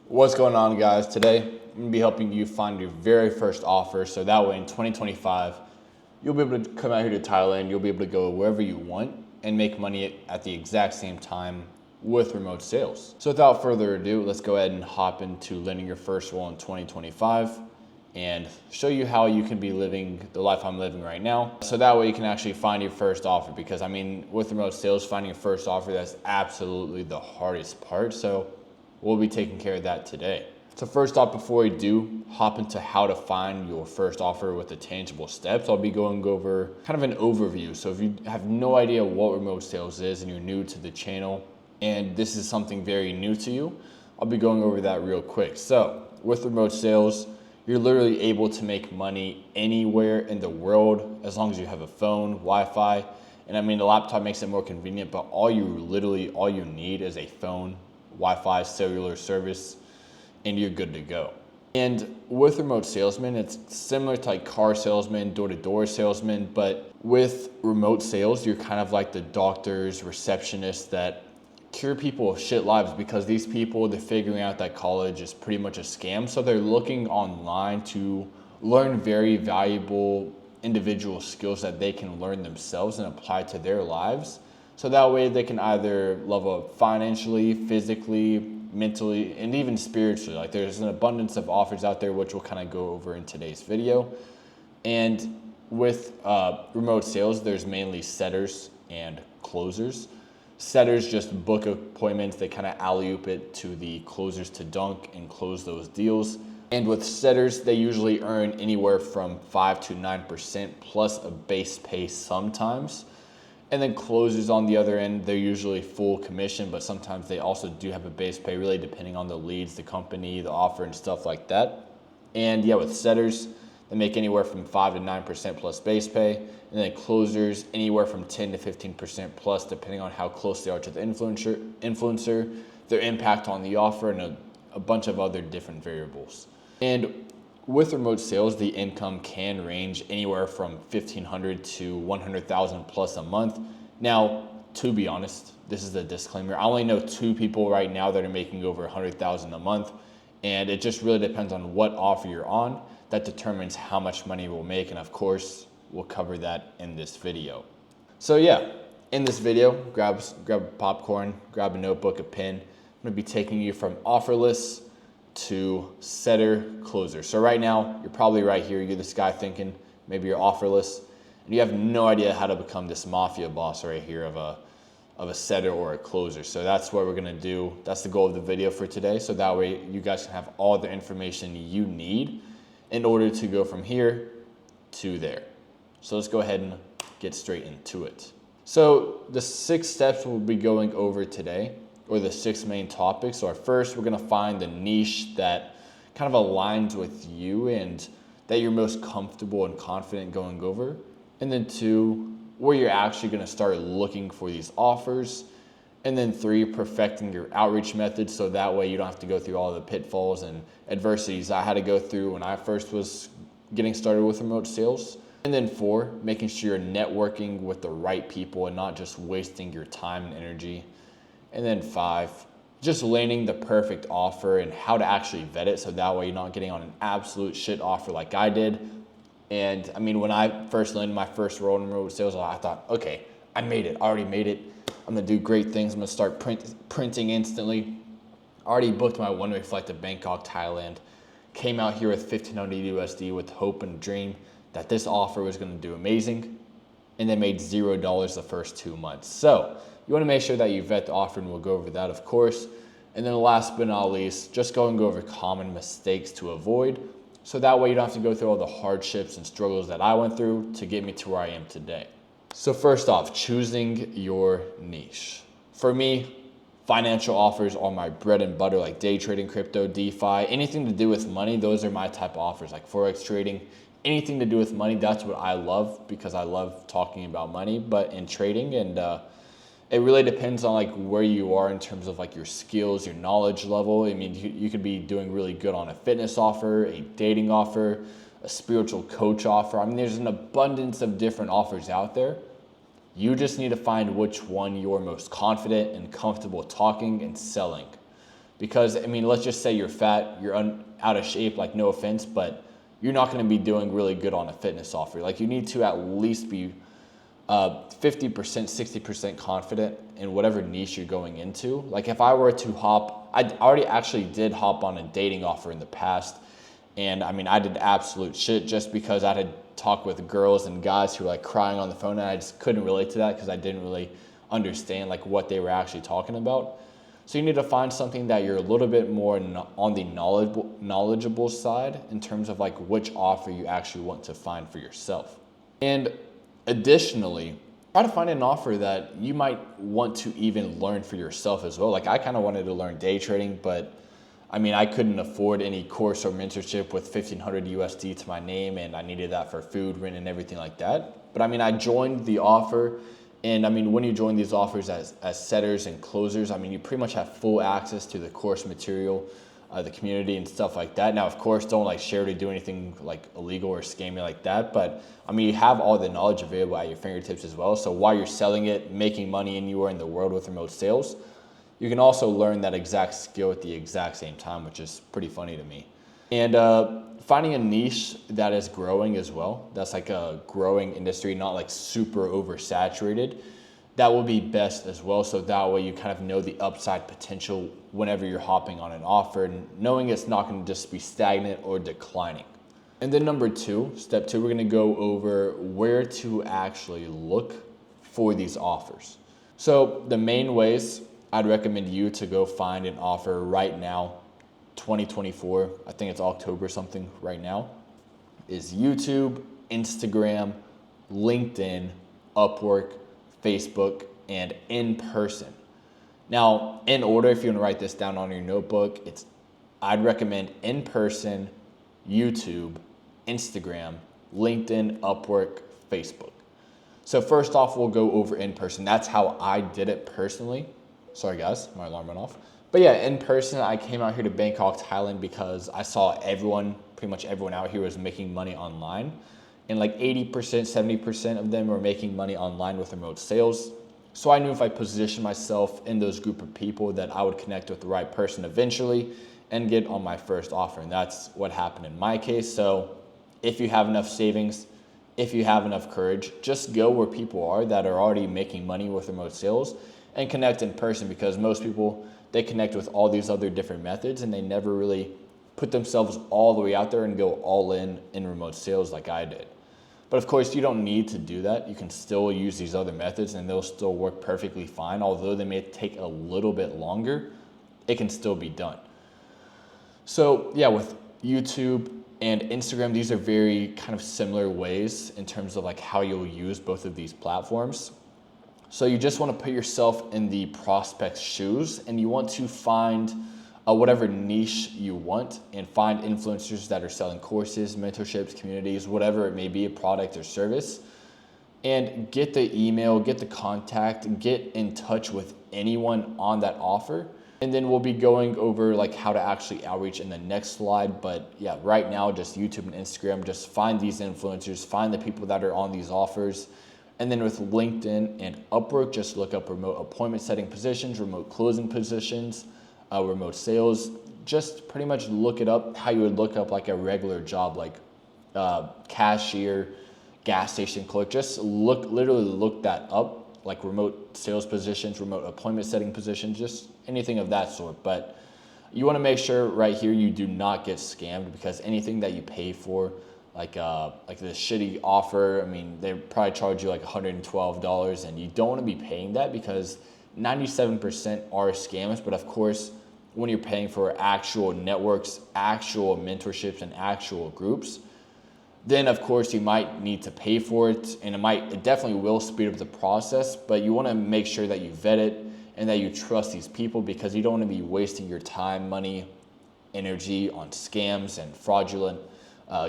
What's going on, guys? Today, I'm going to be helping you find your very first offer so that way in 2025, you'll be able to come out here to Thailand, you'll be able to go wherever you want and make money at the exact same time with remote sales. So without further ado, let's go ahead and hop into landing your first role in 2025 and show you how you can be living the life I'm living right now. So that way you can actually find your first offer, because I mean, with remote sales, finding your first offer, that's absolutely the hardest part. So we'll be taking care of that today. So first off, before we do hop into how to find your first offer with the tangible steps, I'll be going over kind of an overview. So if you have no idea what remote sales is and you're new to the channel and this is something very new to you, I'll be going over that real quick. So with remote sales, you're literally able to make money anywhere in the world as long as you have a phone, Wi-Fi. And I mean, the laptop makes it more convenient, but all you need is a phone, Wi-Fi, cellular service, and you're good to go. And with remote salesmen, it's similar to like car salesman, door-to-door salesman, but with remote sales, you're kind of like the doctors, receptionists that cure people of shit lives, because these people, they're figuring out that college is pretty much a scam. So they're looking online to learn very valuable individual skills that they can learn themselves and apply to their lives. So that way they can either level up financially, physically, mentally, and even spiritually. Like there's an abundance of offers out there, which we'll kind of go over in today's video. And with remote sales, there's mainly setters and closers. Setters just book appointments. They kind of alley-oop it to the closers to dunk and close those deals. And with setters, they usually earn anywhere from 5 to 9% plus a base pay sometimes. And then closers on the other end, they're usually full commission, but sometimes they also do have a base pay, really depending on the leads, the company, the offer, and stuff like that. And yeah, with setters, they make anywhere from 5 to 9% plus base pay. And then closers, anywhere from 10 to 15% plus, depending on how close they are to the influencer, their impact on the offer, and a bunch of other different variables. And with remote sales, the income can range anywhere from $1,500 to $100,000 plus a month. Now, to be honest, this is a disclaimer. I only know 2 people right now that are making over $100,000 a month, and it just really depends on what offer you're on that determines how much money we'll make. And of course, we'll cover that in this video. So yeah, in this video, grab popcorn, grab a notebook, a pen. I'm gonna be taking you from offerless to setter closer. So right now, you're probably right here. You're this guy thinking maybe you're offerless, and you have no idea how to become this mafia boss right here of a setter or a closer. So that's what we're gonna do. That's the goal of the video for today. So that way you guys can have all the information you need in order to go from here to there. So let's go ahead and get straight into it. So the 6 steps we'll be going over today, or the 6 main topics, are first, we're gonna find the niche that kind of aligns with you and that you're most comfortable and confident going over. And then 2, where you're actually gonna start looking for these offers. And then 3, perfecting your outreach methods, so that way you don't have to go through all the pitfalls and adversities I had to go through when I first was getting started with remote sales. And then 4, making sure you're networking with the right people and not just wasting your time and energy. And then 5, just landing the perfect offer and how to actually vet it, so that way you're not getting on an absolute shit offer like I did. And I mean, when I first landed my first role in remote sales, I thought, okay, I made it, I already made it. I'm gonna do great things. I'm gonna start printing instantly. I already booked my one-way flight to Bangkok, Thailand. Came out here with 1,500 USD with hope and dream that this offer was gonna do amazing. And they made $0 the first 2 months. So you wanna make sure that you vet the offer, and we'll go over that, of course. And then last but not least, just go over common mistakes to avoid, so that way you don't have to go through all the hardships and struggles that I went through to get me to where I am today. So first off, choosing your niche. For me, financial offers are my bread and butter, like day trading, crypto, DeFi, anything to do with money. Those are my type of offers, like Forex trading, anything to do with money. That's what I love, because I love talking about money, but in trading. And it really depends on like where you are in terms of like your skills, your knowledge level. I mean, you could be doing really good on a fitness offer, a dating offer, a spiritual coach offer. I mean, there's an abundance of different offers out there. You just need to find which one you're most confident and comfortable talking and selling. Because, I mean, let's just say you're fat, you're out of shape, like no offense, but you're not going to be doing really good on a fitness offer. Like you need to at least be 50%, 60% confident in whatever niche you're going into. Like if I were to I already actually did hop on a dating offer in the past. And I mean, I did absolute shit just because I had talked with girls and guys who were like crying on the phone, and I just couldn't relate to that because I didn't really understand like what they were actually talking about. So you need to find something that you're a little bit more on the knowledgeable side in terms of like which offer you actually want to find for yourself. And additionally, try to find an offer that you might want to even learn for yourself as well. Like I kind of wanted to learn day trading, but I mean, I couldn't afford any course or mentorship with 1,500 USD to my name, and I needed that for food, rent, and everything like that. But I mean, I joined the offer, and I mean, when you join these offers as setters and closers, I mean, you pretty much have full access to the course material, the community, and stuff like that. Now, of course, don't like share to do anything like illegal or scammy like that. But I mean, you have all the knowledge available at your fingertips as well. So while you're selling it, making money anywhere in the world with remote sales, you can also learn that exact skill at the exact same time, which is pretty funny to me. And finding a niche that is growing as well, that's like a growing industry, not like super oversaturated, that will be best as well. So that way you kind of know the upside potential whenever you're hopping on an offer, and knowing it's not going to just be stagnant or declining. And then step two, we're going to go over where to actually look for these offers. So the main ways I'd recommend you to go find an offer right now, 2024, I think it's October something right now, is YouTube, Instagram, LinkedIn, Upwork, Facebook, and in person. Now, in order, if you want to write this down on your notebook, I'd recommend in person, YouTube, Instagram, LinkedIn, Upwork, Facebook. So first off, we'll go over in person. That's how I did it personally. Sorry guys, my alarm went off. But yeah, in person, I came out here to Bangkok, Thailand because I saw pretty much everyone out here was making money online. And like 80%, 70% of them were making money online with remote sales. So I knew if I positioned myself in those group of people that I would connect with the right person eventually and get on my first offer. And that's what happened in my case. So if you have enough savings, if you have enough courage, just go where people are that are already making money with remote sales and connect in person, because most people, they connect with all these other different methods and they never really put themselves all the way out there and go all in remote sales like I did. But of course, you don't need to do that. You can still use these other methods and they'll still work perfectly fine. Although they may take a little bit longer, it can still be done. So yeah, with YouTube and Instagram, these are very kind of similar ways in terms of like how you'll use both of these platforms. So you just want to put yourself in the prospect's shoes and you want to find whatever niche you want and find influencers that are selling courses, mentorships, communities, whatever it may be, a product or service, and get the email, get the contact, get in touch with anyone on that offer. And then we'll be going over like how to actually outreach in the next slide. But yeah, right now, just YouTube and Instagram, just find these influencers, find the people that are on these offers. And then with LinkedIn and Upwork, just look up remote appointment setting positions, remote closing positions, remote sales. Just pretty much look it up how you would look up like a regular job, like cashier, gas station clerk. Just literally look that up, like remote sales positions, remote appointment setting positions, just anything of that sort. But you want to make sure right here you do not get scammed, because anything that you pay for, like this shitty offer, I mean, they probably charge you like $112, and you don't want to be paying that because 97% are scams. But of course, when you're paying for actual networks, actual mentorships, and actual groups, then of course you might need to pay for it, and it definitely will speed up the process. But you want to make sure that you vet it and that you trust these people, because you don't want to be wasting your time, money, energy on scams and fraudulent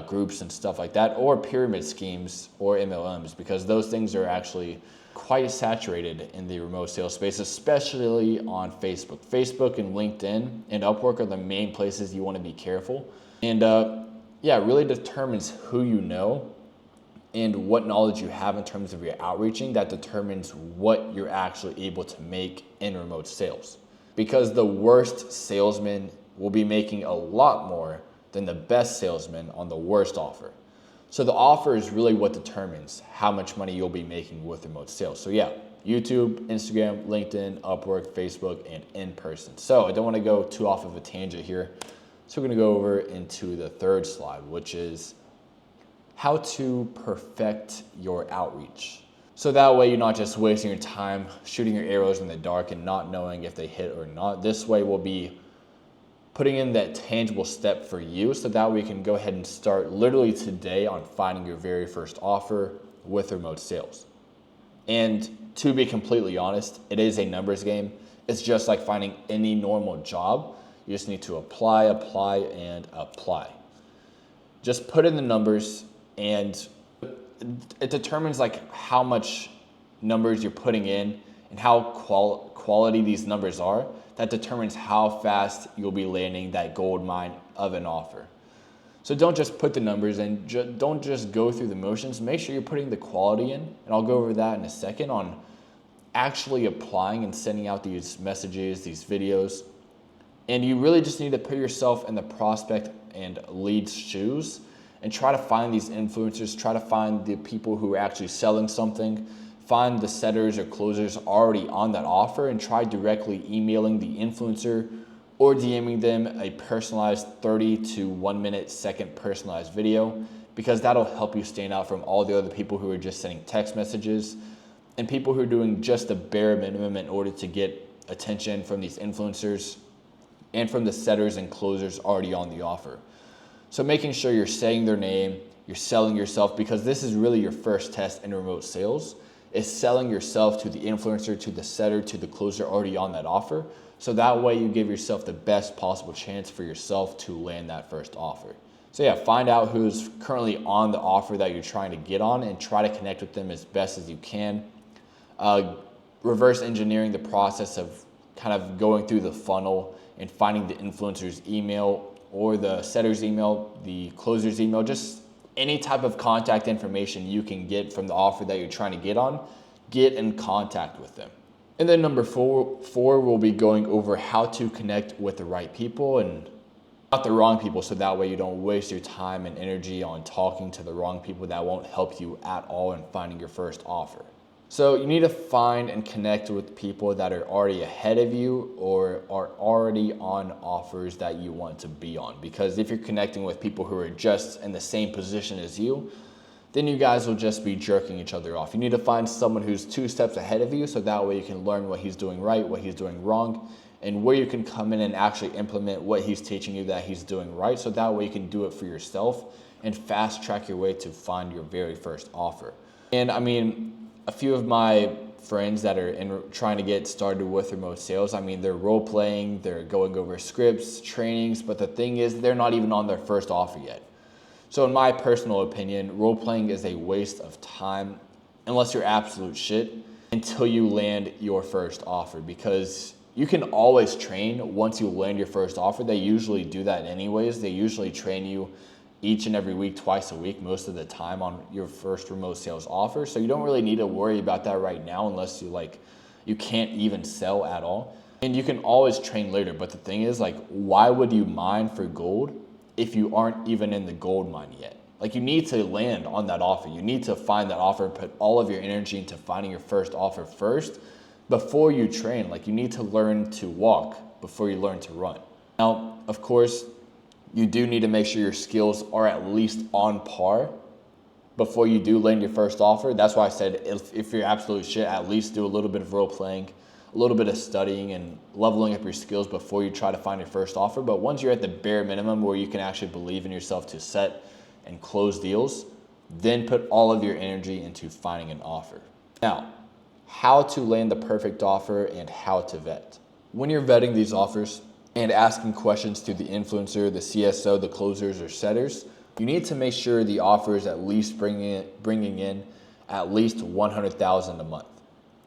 groups and stuff like that, or pyramid schemes or MLMs, because those things are actually quite saturated in the remote sales space, especially on Facebook. Facebook and LinkedIn and Upwork are the main places you want to be careful. And yeah, it really determines who you know and what knowledge you have in terms of your outreaching. That determines what you're actually able to make in remote sales. because the worst salesman will be making a lot more than the best salesman on the worst offer. So the offer is really what determines how much money you'll be making with remote sales. So yeah, YouTube, Instagram, LinkedIn, Upwork, Facebook, and in person. So I don't want to go too off of a tangent here. So we're going to go over into the third slide, which is how to perfect your outreach. So that way you're not just wasting your time shooting your arrows in the dark and not knowing if they hit or not. This way we'll be putting in that tangible step for you, so that we can go ahead and start literally today on finding your very first offer with remote sales. And to be completely honest, it is a numbers game. It's just like finding any normal job. You just need to apply, and apply. Just put in the numbers, and it determines like how much numbers you're putting in and how quality these numbers are. That determines how fast you'll be landing that gold mine of an offer. So don't just put the numbers in, don't just go through the motions. Make sure you're putting the quality in, and I'll go over that in a second, on actually applying and sending out these messages, these videos. And you really just need to put yourself in the prospect and lead's shoes and try to find these influencers, try to find the people who are actually selling something, find the setters or closers already on that offer, and try directly emailing the influencer or DMing them a personalized 30 to 1 minute second personalized video, because that'll help you stand out from all the other people who are just sending text messages and people who are doing just the bare minimum in order to get attention from these influencers and from the setters and closers already on the offer. So making sure you're saying their name, you're selling yourself, because this is really your first test in remote sales, is selling yourself to the influencer, to the setter, to the closer already on that offer. So that way you give yourself the best possible chance for yourself to land that first offer. So yeah, find out who's currently on the offer that you're trying to get on and try to connect with them as best as you can. Reverse engineering the process of kind of going through the funnel and finding the influencer's email or the setter's email, the closer's email, just any type of contact information you can get from the offer that you're trying to get on, get in contact with them. And then number four, we'll be going over how to connect with the right people and not the wrong people, so that way you don't waste your time and energy on talking to the wrong people that won't help you at all in finding your first offer. So you need to find and connect with people that are already ahead of you or are already on offers that you want to be on. Because if you're connecting with people who are just in the same position as you, then you guys will just be jerking each other off. You need to find someone who's 2 steps ahead of you, so that way you can learn what he's doing right, what he's doing wrong, and where you can come in and actually implement what he's teaching you that he's doing right, so that way you can do it for yourself and fast track your way to find your very first offer. And I mean, a few of my friends that are trying to get started with remote sales, I mean, they're role playing, they're going over scripts, trainings, but the thing is, they're not even on their first offer yet. So in my personal opinion, role playing is a waste of time unless you're absolute shit until you land your first offer, because you can always train once you land your first offer. They usually do that anyways. They usually train you each and every week, twice a week, most of the time on your first remote sales offer. So you don't really need to worry about that right now unless you can't even sell at all. And you can always train later. But the thing is, why would you mine for gold if you aren't even in the gold mine yet? You need to land on that offer. You need to find that offer and put all of your energy into finding your first offer first before you train. You need to learn to walk before you learn to run. Now, of course, you do need to make sure your skills are at least on par before you do land your first offer. That's why I said if you're absolute shit, at least do a little bit of role playing, a little bit of studying and leveling up your skills before you try to find your first offer. But once you're at the bare minimum where you can actually believe in yourself to set and close deals, then put all of your energy into finding an offer. Now, how to land the perfect offer and how to vet. When you're vetting these offers and asking questions to the influencer, the CSO, the closers, or setters, you need to make sure the offer is at least bringing in at least $100,000 a month.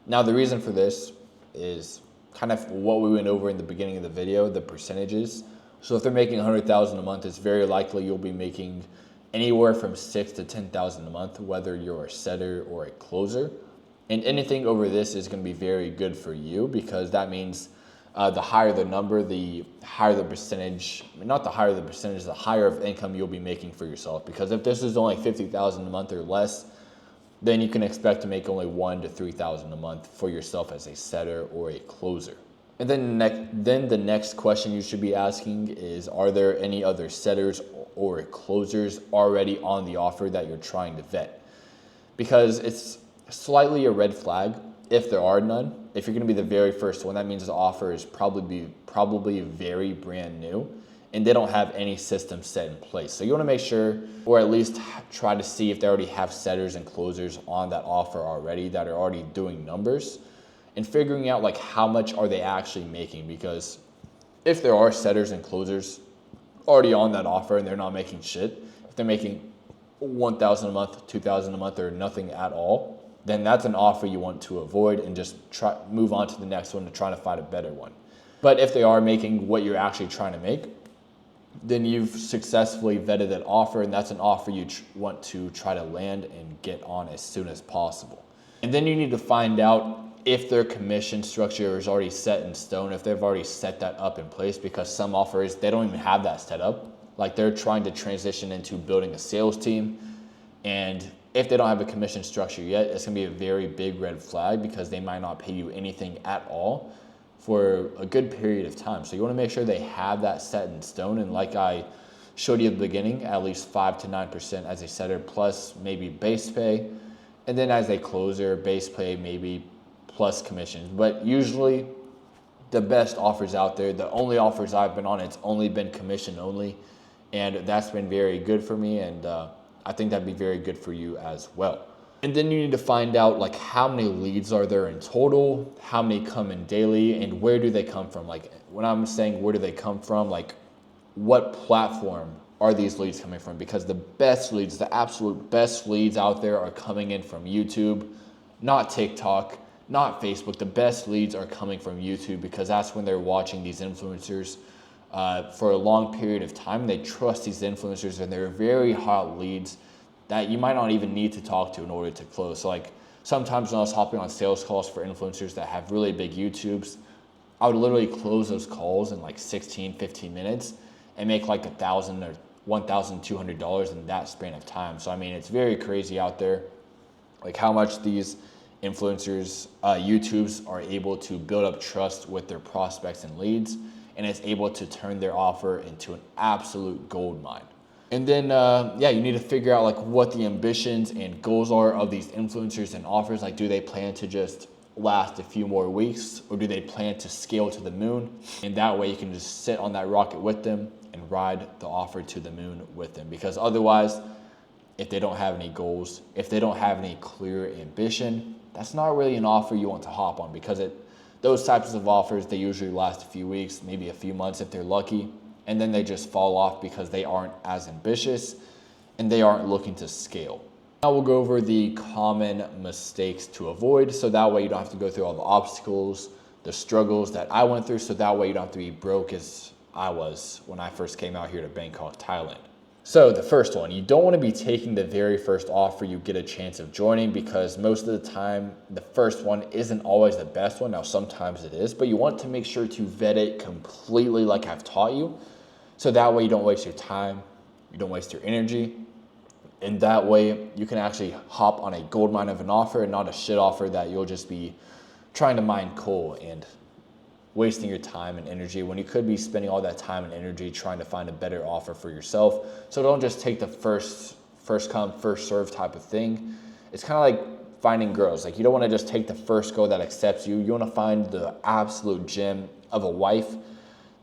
Now, the reason for this is kind of what we went over in the beginning of the video, the percentages. So if they're making $100,000 a month, it's very likely you'll be making anywhere from $6,000 to $10,000 a month, whether you're a setter or a closer. And anything over this is going to be very good for you, because that means The higher the number, the higher the percentage, not the higher the percentage, the higher of income you'll be making for yourself. Because if this is only $50,000 a month or less, then you can expect to make only $1,000 to $3,000 a month for yourself as a setter or a closer. And then the next question you should be asking is, are there any other setters or closers already on the offer that you're trying to vet? Because it's slightly a red flag if there are none. If you're going to be the very first one, that means the offer is probably very brand new and they don't have any system set in place. So you want to make sure, or at least try to see if they already have setters and closers on that offer already that are already doing numbers, and figuring out like how much are they actually making. Because if there are setters and closers already on that offer and they're not making shit, if they're making $1,000 a month, $2,000 a month, or nothing at all, then that's an offer you want to avoid and just move on to the next one to try to find a better one. But if they are making what you're actually trying to make, then you've successfully vetted that offer, and that's an offer you want to try to land and get on as soon as possible. And then you need to find out if their commission structure is already set in stone, if they've already set that up in place, because some offers, they don't even have that set up. Like they're trying to transition into building a sales team, and if they don't have a commission structure yet, it's going to be a very big red flag because they might not pay you anything at all for a good period of time. So you want to make sure they have that set in stone. And like I showed you at the beginning, at least 5 to 9% as a setter, plus maybe base pay. And then as a closer, base pay maybe plus commissions. But usually the best offers out there, the only offers I've been on, it's only been commission only. And that's been very good for me. And I think that'd be very good for you as well. And then you need to find out like how many leads are there in total, how many come in daily, and where do they come from? Like when I'm saying where do they come from, like what platform are these leads coming from? Because the best leads, the absolute best leads out there are coming in from YouTube, not TikTok, not Facebook. The best leads are coming from YouTube because that's when they're watching these influencers for a long period of time. They trust these influencers and they're very hot leads that you might not even need to talk to in order to close. So like sometimes when I was hopping on sales calls for influencers that have really big YouTubes, I would literally close those calls in like 16, 15 minutes and make like $1,000 or $1,200 in that span of time. So I mean, it's very crazy out there, like how much these influencers, YouTubes are able to build up trust with their prospects and leads, and it's able to turn their offer into an absolute gold mine. And then, you need to figure out like what the ambitions and goals are of these influencers and offers. Like, do they plan to just last a few more weeks, or do they plan to scale to the moon? And that way you can just sit on that rocket with them and ride the offer to the moon with them. Because otherwise, if they don't have any goals, if they don't have any clear ambition, that's not really an offer you want to hop on, because those types of offers, they usually last a few weeks, maybe a few months if they're lucky. And then they just fall off because they aren't as ambitious and they aren't looking to scale. Now we'll go over the common mistakes to avoid, so that way you don't have to go through all the obstacles, the struggles that I went through, so that way you don't have to be broke as I was when I first came out here to Bangkok, Thailand. So the first one, you don't want to be taking the very first offer you get a chance of joining, because most of the time the first one isn't always the best one. Now sometimes it is, but you want to make sure to vet it completely like I've taught you. So that way you don't waste your time, you don't waste your energy, and that way you can actually hop on a gold mine of an offer and not a shit offer that you'll just be trying to mine coal and wasting your time and energy when you could be spending all that time and energy trying to find a better offer for yourself. So don't just take the first come, first serve type of thing. It's kind of like finding girls. Like, you don't want to just take the first girl that accepts you. You want to find the absolute gem of a wife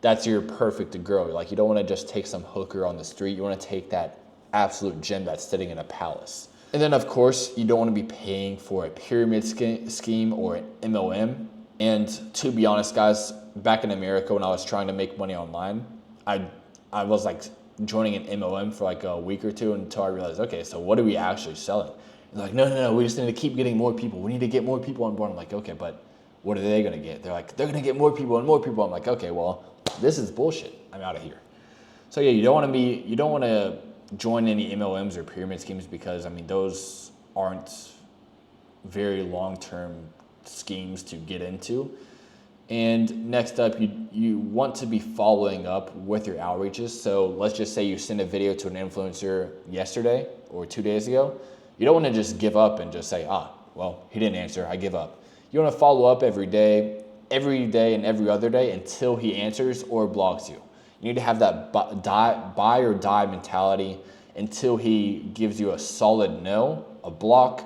that's your perfect girl. Like, you don't want to just take some hooker on the street. You want to take that absolute gem that's sitting in a palace. And then of course, you don't want to be paying for a pyramid scheme or an MLM. And to be honest, guys, back in America when I was trying to make money online, I was like joining an MLM for like a week or two until I realized, okay, so what are we actually selling? And they're like, no, we just need to keep getting more people. We need to get more people on board. I'm like, okay, but what are they going to get? They're like, they're going to get more people and more people. I'm like, okay, well, this is bullshit. I'm out of here. So yeah, you don't want to join any MLMs or pyramid schemes, because I mean, those aren't very long-term schemes to get into. And next up, you want to be following up with your outreaches. So let's just say you sent a video to an influencer yesterday or 2 days ago. You don't want to just give up and just say, well, he didn't answer, I give up. You want to follow up every day and every other day until he answers or blocks you. You need to have that buy or die mentality until he gives you a solid no, a block,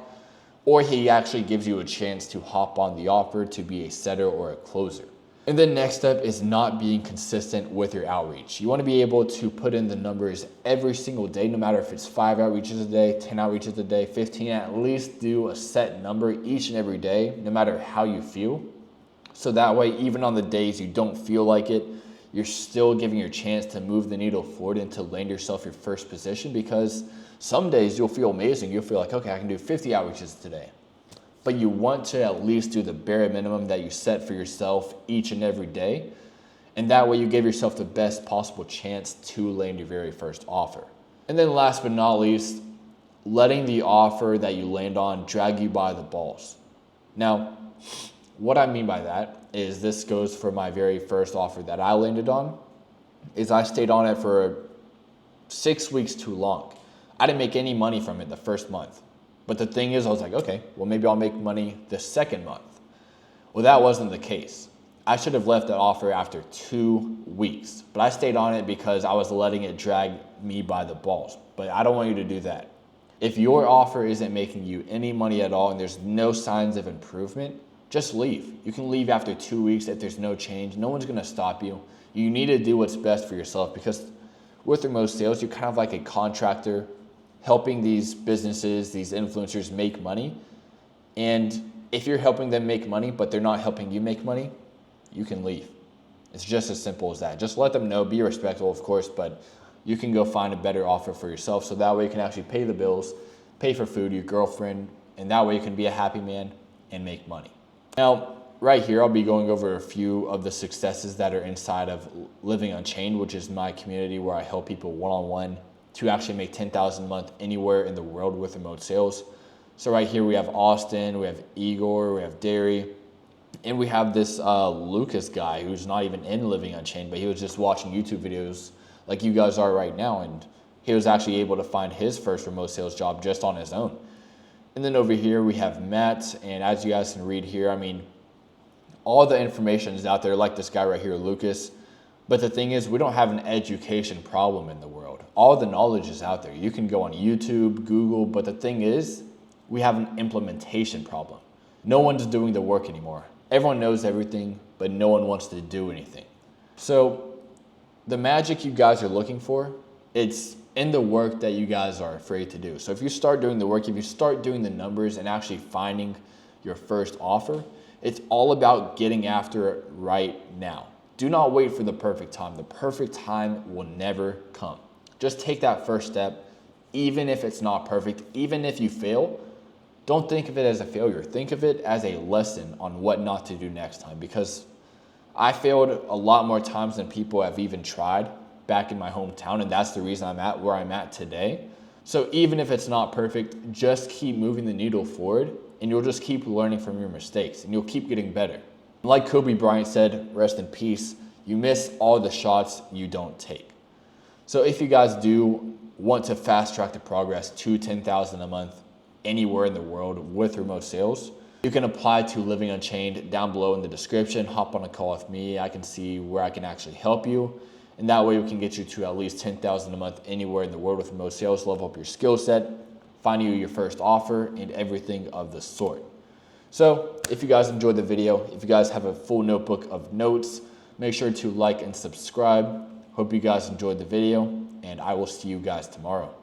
or he actually gives you a chance to hop on the offer to be a setter or a closer. And then next step is not being consistent with your outreach. You want to be able to put in the numbers every single day, no matter if it's 5 outreaches a day, 10 outreaches a day, 15, at least do a set number each and every day, no matter how you feel. So that way, even on the days you don't feel like it, you're still giving your chance to move the needle forward and to land yourself your first position, because some days you'll feel amazing. You'll feel like, okay, I can do 50 outreaches today. But you want to at least do the bare minimum that you set for yourself each and every day. And that way you give yourself the best possible chance to land your very first offer. And then last but not least, letting the offer that you land on drag you by the balls. Now, what I mean by that is this goes for my very first offer that I landed on, is I stayed on it for 6 weeks too long. I didn't make any money from it the first month. But the thing is, I was like, okay, well, maybe I'll make money the second month. Well, that wasn't the case. I should have left that offer after 2 weeks, but I stayed on it because I was letting it drag me by the balls. But I don't want you to do that. If your offer isn't making you any money at all and there's no signs of improvement, just leave. You can leave after 2 weeks if there's no change. No one's gonna stop you. You need to do what's best for yourself, because with remote sales, you're kind of like a contractor helping these businesses, these influencers make money. And if you're helping them make money, but they're not helping you make money, you can leave. It's just as simple as that. Just let them know, be respectful, of course, but you can go find a better offer for yourself. So that way you can actually pay the bills, pay for food, your girlfriend, and that way you can be a happy man and make money. Now, right here, I'll be going over a few of the successes that are inside of Living Unchained, which is my community where I help people one-on-one to actually make $10,000 a month anywhere in the world with remote sales. So right here we have Austin, we have Igor, we have Derry, and we have this Lucas guy who's not even in Living Unchained, but he was just watching YouTube videos like you guys are right now, and he was actually able to find his first remote sales job just on his own. And then over here we have Matt, and as you guys can read here, I mean, all the information is out there, like this guy right here, Lucas. But the thing is, we don't have an education problem in the world. All the knowledge is out there. You can go on YouTube, Google, but the thing is, we have an implementation problem. No one's doing the work anymore. Everyone knows everything, but no one wants to do anything. So the magic you guys are looking for, it's in the work that you guys are afraid to do. So if you start doing the work, if you start doing the numbers and actually finding your first offer, it's all about getting after it right now. Do not wait for the perfect time. The perfect time will never come. Just take that first step, even if it's not perfect, even if you fail. Don't think of it as a failure. Think of it as a lesson on what not to do next time, because I failed a lot more times than people have even tried back in my hometown, and that's the reason I'm at where I'm at today. So even if it's not perfect, just keep moving the needle forward, and you'll just keep learning from your mistakes, and you'll keep getting better. Like Kobe Bryant said, rest in peace, you miss all the shots you don't take. So if you guys do want to fast track the progress to $10,000 a month anywhere in the world with remote sales, you can apply to Living Unchained down below in the description. Hop on a call with me. I can see where I can actually help you. And that way we can get you to at least $10,000 a month anywhere in the world with remote sales, level up your skill set, find you your first offer, and everything of the sort. So if you guys enjoyed the video, if you guys have a full notebook of notes, make sure to like and subscribe. Hope you guys enjoyed the video, and I will see you guys tomorrow.